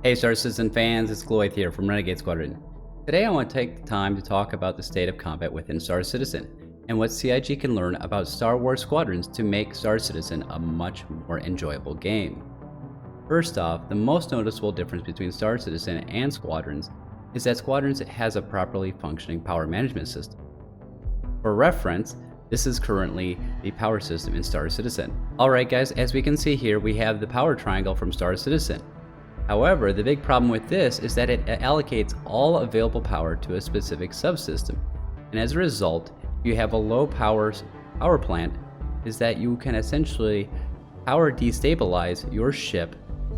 Hey Star Citizen fans, it's Gloyd here from Renegade Squadron. Today I want to take the time to talk about the state of combat within Star Citizen, and what CIG can learn about Star Wars Squadrons to make Star Citizen a much more enjoyable game. First off, the most noticeable difference between Star Citizen and Squadrons is that Squadrons has a properly functioning power management system. For reference, this is currently the power system in Star Citizen. Alright guys, as we can see here, we have the power triangle from Star Citizen. However, the big problem with this is that it allocates all available power to a specific subsystem. And as a result, if you have a low power plant, is that you can essentially power destabilize your ship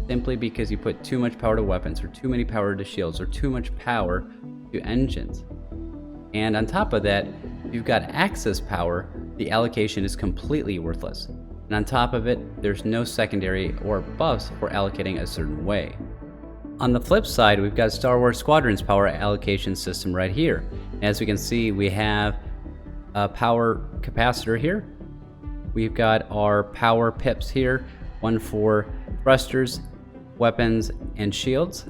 simply because you put too much power to weapons, or too many power to shields, or too much power to engines. And on top of that, if you've got access power, the allocation is completely worthless. And on top of it, there's no secondary or buffs for allocating a certain way. On the flip side, we've got Star Wars Squadron's power allocation system right here. As we can see, we have a power capacitor here. We've got our power pips here, one for thrusters, weapons, and shields.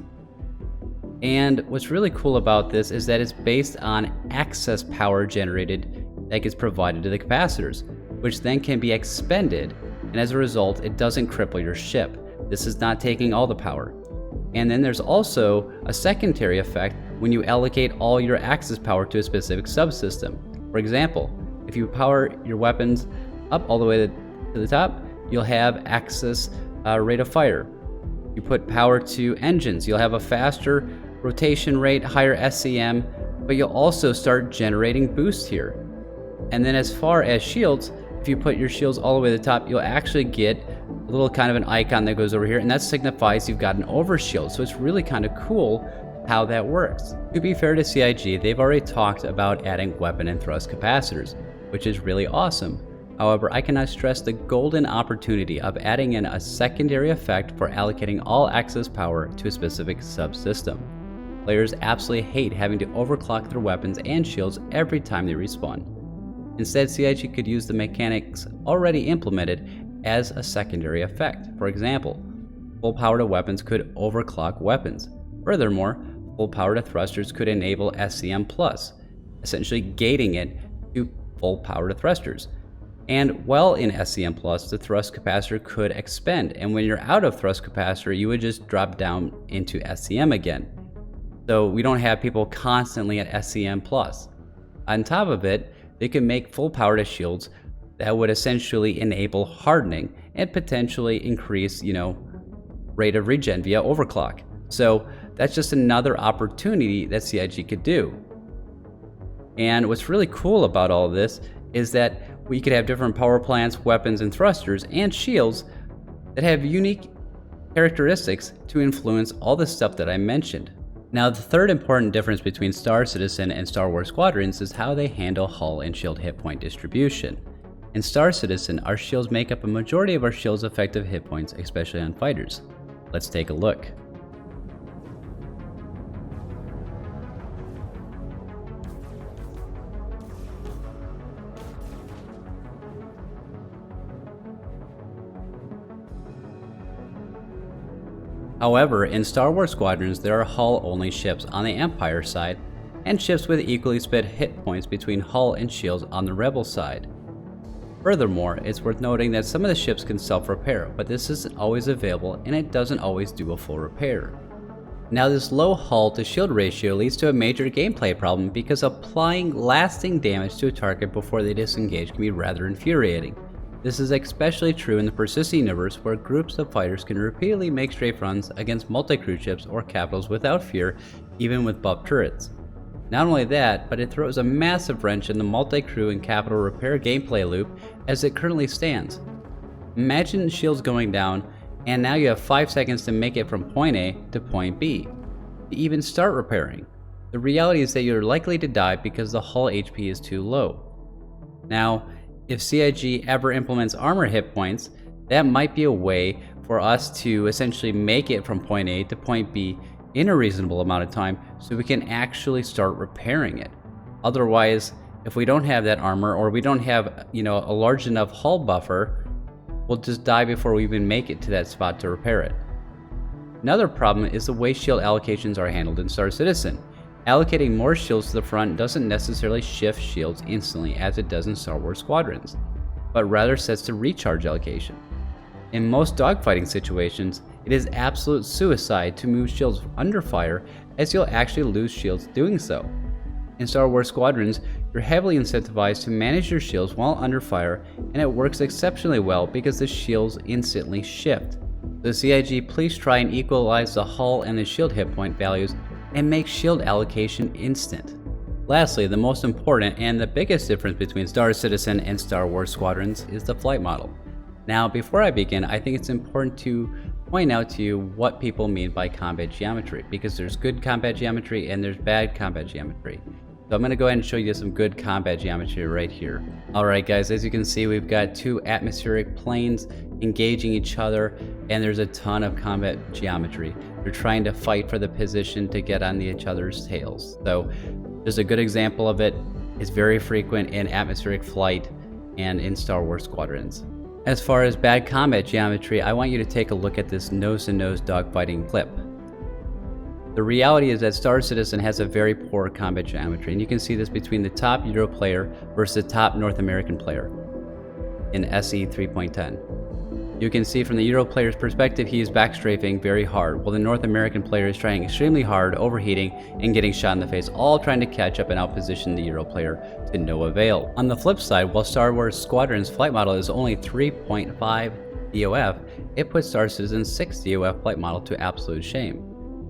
And what's really cool about this is that it's based on access power generated that gets provided to the capacitors, which then can be expended, and as a result, it doesn't cripple your ship. This is not taking all the power. And then there's also a secondary effect when you allocate all your access power to a specific subsystem. For example, if you power your weapons up all the way to the top, you'll have access rate of fire. You put power to engines, you'll have a faster rotation rate, higher SCM, but you'll also start generating boost here. And then as far as shields, if you put your shields all the way to the top, you'll actually get a little kind of an icon that goes over here, and that signifies you've got an overshield. So it's really kind of cool how that works. To be fair to CIG, they've already talked about adding weapon and thrust capacitors, which is really awesome. However, I cannot stress the golden opportunity of adding in a secondary effect for allocating all access power to a specific subsystem. Players absolutely hate having to overclock their weapons and shields every time they respawn. Instead, CIG could use the mechanics already implemented as a secondary effect. For example, full power to weapons could overclock weapons. Furthermore, full power to thrusters could enable SCM+, essentially gating it to full power to thrusters. And while in SCM+, the thrust capacitor could expend, and when you're out of thrust capacitor, you would just drop down into SCM again. So we don't have people constantly at SCM+. On top of it, they can make full power to shields that would essentially enable hardening and potentially increase, rate of regen via overclock. So that's just another opportunity that CIG could do. And what's really cool about all of this is that we could have different power plants, weapons, and thrusters, and shields that have unique characteristics to influence all the stuff that I mentioned. Now, the third important difference between Star Citizen and Star Wars Squadrons is how they handle hull and shield hit point distribution. In Star Citizen, our shields make up a majority of our shield's effective hit points, especially on fighters. Let's take a look. However, in Star Wars Squadrons, there are hull-only ships on the Empire side, and ships with equally split hit points between hull and shields on the Rebel side. Furthermore, it's worth noting that some of the ships can self-repair, but this isn't always available, and it doesn't always do a full repair. Now, this low hull to shield ratio leads to a major gameplay problem because applying lasting damage to a target before they disengage can be rather infuriating. This is especially true in the persistent universe, where groups of fighters can repeatedly make strafe runs against multi-crew ships or capitals without fear, even with buff turrets. Not only that, but it throws a massive wrench in the multi-crew and capital repair gameplay loop as it currently stands. Imagine shields going down, and now you have 5 seconds to make it from point A to point B, to even start repairing. The reality is that you're likely to die because the hull HP is too low. Now, if CIG ever implements armor hit points, that might be a way for us to essentially make it from point A to point B in a reasonable amount of time so we can actually start repairing it. Otherwise, if we don't have that armor, or we don't have, a large enough hull buffer, we'll just die before we even make it to that spot to repair it. Another problem is the way shield allocations are handled in Star Citizen. Allocating more shields to the front doesn't necessarily shift shields instantly as it does in Star Wars Squadrons, but rather sets the recharge allocation. In most dogfighting situations, it is absolute suicide to move shields under fire, as you'll actually lose shields doing so. In Star Wars Squadrons, you're heavily incentivized to manage your shields while under fire, and it works exceptionally well because the shields instantly shift. So CIG, please try and equalize the hull and the shield hit point values and make shield allocation instant. Lastly, the most important and the biggest difference between Star Citizen and Star Wars Squadrons is the flight model. Now, before I begin, I think it's important to point out to you what people mean by combat geometry, because there's good combat geometry and there's bad combat geometry. So I'm going to go ahead and show you some good combat geometry right here. Alright guys, as you can see, we've got two atmospheric planes engaging each other, and there's a ton of combat geometry. They're trying to fight for the position to get on each other's tails. So there's a good example of it. It's very frequent in atmospheric flight and in Star Wars Squadrons. As far as bad combat geometry, I want you to take a look at this nose-to-nose dogfighting clip. The reality is that Star Citizen has a very poor combat geometry, and you can see this between the top Euro player versus the top North American player in SE 3.10. You can see from the Euro player's perspective, he is backstrafing very hard, while the North American player is trying extremely hard, overheating, and getting shot in the face, all trying to catch up and outposition the Euro player to no avail. On the flip side, while Star Wars Squadron's flight model is only 3.5 DOF, it puts Star Citizen's 6 DOF flight model to absolute shame.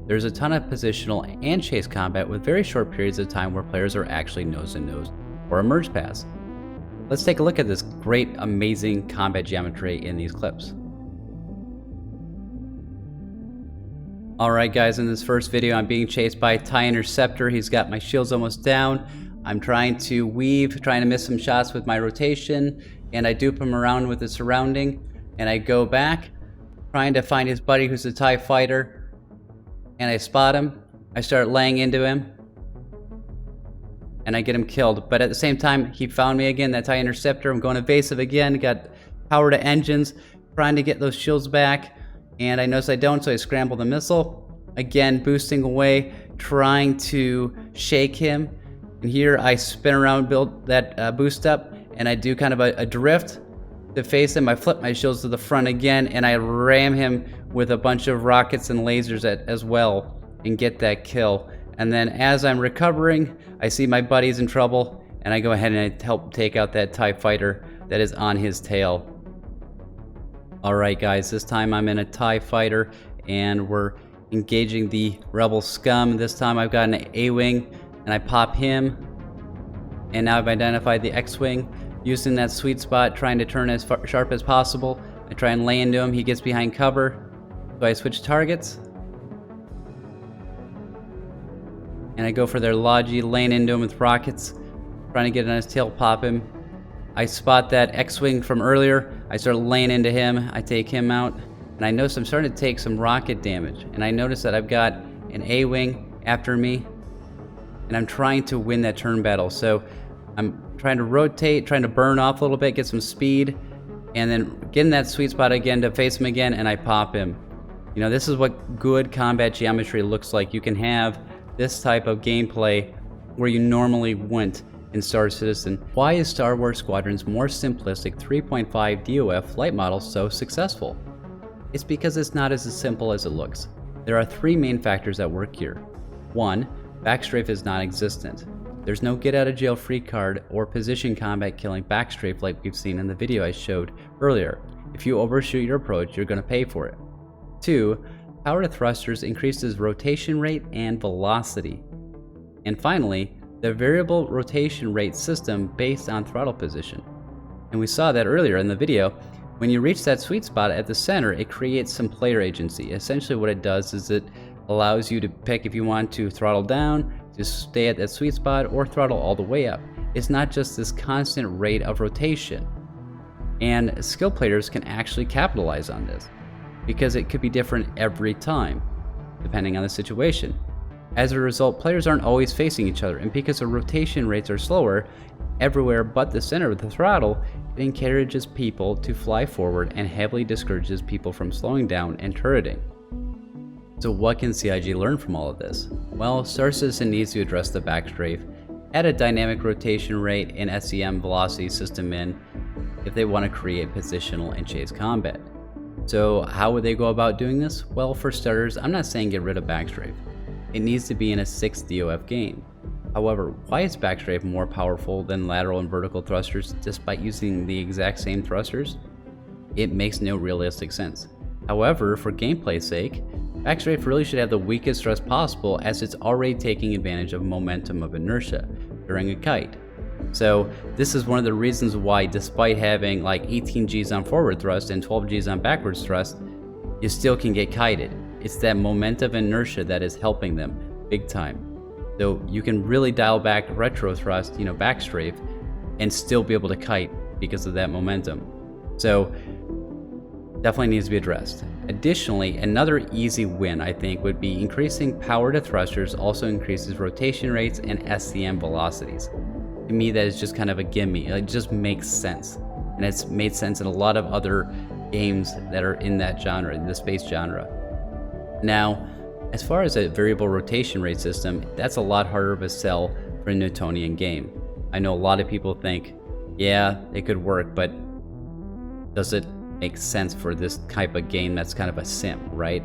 There's a ton of positional and chase combat with very short periods of time where players are actually nose-to-nose or a merge pass. Let's take a look at this great, amazing combat geometry in these clips. Alright guys, in this first video I'm being chased by a TIE Interceptor. He's got my shields almost down. I'm trying to weave, trying to miss some shots with my rotation, and I dupe him around with the surrounding, and I go back, trying to find his buddy who's a TIE fighter. And I spot him, I start laying into him, and I get him killed. But at the same time, he found me again, that TIE Interceptor. I'm going evasive again, got power to engines, trying to get those shields back, and I notice I don't, so I scramble the missile. Again, boosting away, trying to shake him. And here I spin around, build that boost up, and I do kind of a drift to face him. I flip my shields to the front again, and I ram him with a bunch of rockets and lasers as well, and get that kill. And then as I'm recovering, I see my buddy's in trouble, and I go ahead and I help take out that TIE fighter that is on his tail. Alright guys, this time I'm in a TIE fighter, and we're engaging the rebel scum. This time I've got an A-wing, and I pop him, and now I've identified the X-wing. Using that sweet spot, trying to turn as sharp as possible. I try and lay into him, he gets behind cover. So I switch targets. And I go for their Logi, laying into him with rockets. Trying to get on his tail, pop him. I spot that X-wing from earlier. I start laying into him, I take him out. And I notice I'm starting to take some rocket damage. And I notice that I've got an A-wing after me. And I'm trying to win that turn battle. So I'm trying to rotate, trying to burn off a little bit, get some speed, and then get in that sweet spot again to face him again, and I pop him. You know, this is what good combat geometry looks like. You can have this type of gameplay where you normally wouldn't in Star Citizen. Why is Star Wars Squadron's more simplistic 3.5 DOF flight model so successful? It's because it's not as simple as it looks. There are three main factors that work here. 1, backstrafe is non-existent. There's no get out of jail free card or position combat killing backstrafe like we've seen in the video I showed earlier. If you overshoot your approach, you're going to pay for it. 2, power to thrusters increases rotation rate and velocity. And finally, the variable rotation rate system based on throttle position. And we saw that earlier in the video. When you reach that sweet spot at the center, it creates some player agency. Essentially what it does is it allows you to pick if you want to throttle down, to stay at that sweet spot, or throttle all the way up. It's not just this constant rate of rotation. And skill players can actually capitalize on this, because it could be different every time, depending on the situation. As a result, players aren't always facing each other, and because the rotation rates are slower everywhere but the center of the throttle, it encourages people to fly forward and heavily discourages people from slowing down and turreting. So what can CIG learn from all of this? Well, Star Citizen needs to address the backstrafe, add a dynamic rotation rate and SEM velocity system in if they want to create positional and chase combat. So how would they go about doing this? Well, for starters, I'm not saying get rid of backstrafe. It needs to be in a 6 DOF game. However, why is backstrafe more powerful than lateral and vertical thrusters despite using the exact same thrusters? It makes no realistic sense. However, for gameplay's sake, backstrafe really should have the weakest thrust possible, as it's already taking advantage of momentum of inertia during a kite. So this is one of the reasons why, despite having like 18 Gs on forward thrust and 12 Gs on backwards thrust, you still can get kited. It's that momentum inertia that is helping them big time. So you can really dial back retro thrust, backstrafe, and still be able to kite because of that momentum. So definitely needs to be addressed. Additionally, another easy win I think would be increasing power to thrusters also increases rotation rates and SCM velocities. To me, that is just kind of a gimme. It just makes sense. And it's made sense in a lot of other games that are in that genre, in the space genre. Now, as far as a variable rotation rate system, that's a lot harder of a sell for a Newtonian game. I know a lot of people think, yeah, it could work, but does it make sense for this type of game that's kind of a sim, right?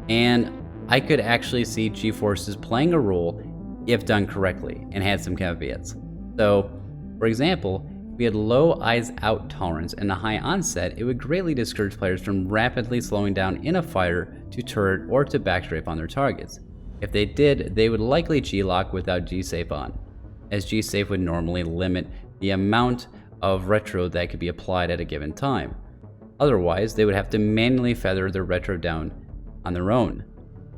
And I could actually see G-forces playing a role if done correctly and had some caveats. So, for example, if we had low eyes out tolerance and a high onset, it would greatly discourage players from rapidly slowing down in a fighter to turret or to backstrafe on their targets. If they did, they would likely G-lock without G-safe on, as G-safe would normally limit the amount of retro that could be applied at a given time. Otherwise, they would have to manually feather their retro down on their own.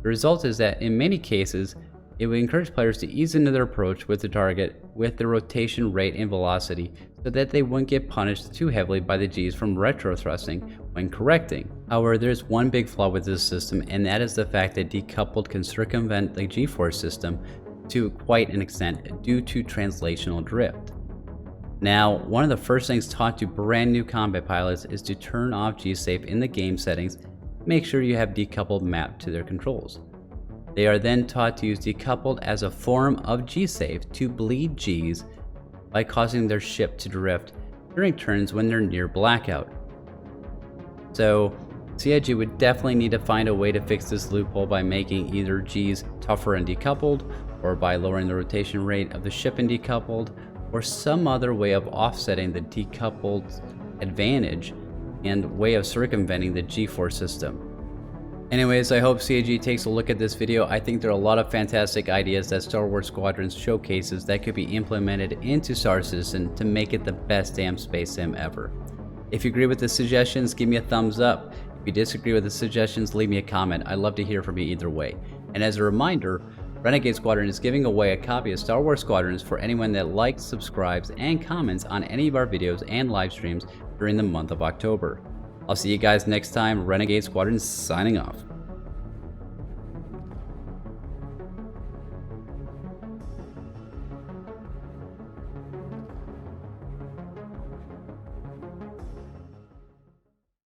The result is that in many cases, it would encourage players to ease into their approach with the target with the rotation rate and velocity so that they wouldn't get punished too heavily by the Gs from retro thrusting when correcting. However, there's one big flaw with this system, and that is the fact that decoupled can circumvent the G-force system to quite an extent due to translational drift. Now, one of the first things taught to brand new combat pilots is to turn off G-safe in the game settings. Make sure you have decoupled mapped to their controls. They are then taught to use decoupled as a form of G-safe to bleed Gs by causing their ship to drift during turns when they're near blackout. So CIG would definitely need to find a way to fix this loophole by making either Gs tougher and decoupled, or by lowering the rotation rate of the ship and decoupled, or some other way of offsetting the decoupled advantage and way of circumventing the G-force system. Anyways, I hope CIG takes a look at this video. I think there are a lot of fantastic ideas that Star Wars Squadrons showcases that could be implemented into Star Citizen to make it the best damn space sim ever. If you agree with the suggestions, give me a thumbs up. If you disagree with the suggestions, leave me a comment. I'd love to hear from you either way. And as a reminder, Renegade Squadron is giving away a copy of Star Wars Squadrons for anyone that likes, subscribes, and comments on any of our videos and live streams during the month of October. I'll see you guys next time. Renegade Squadron signing off.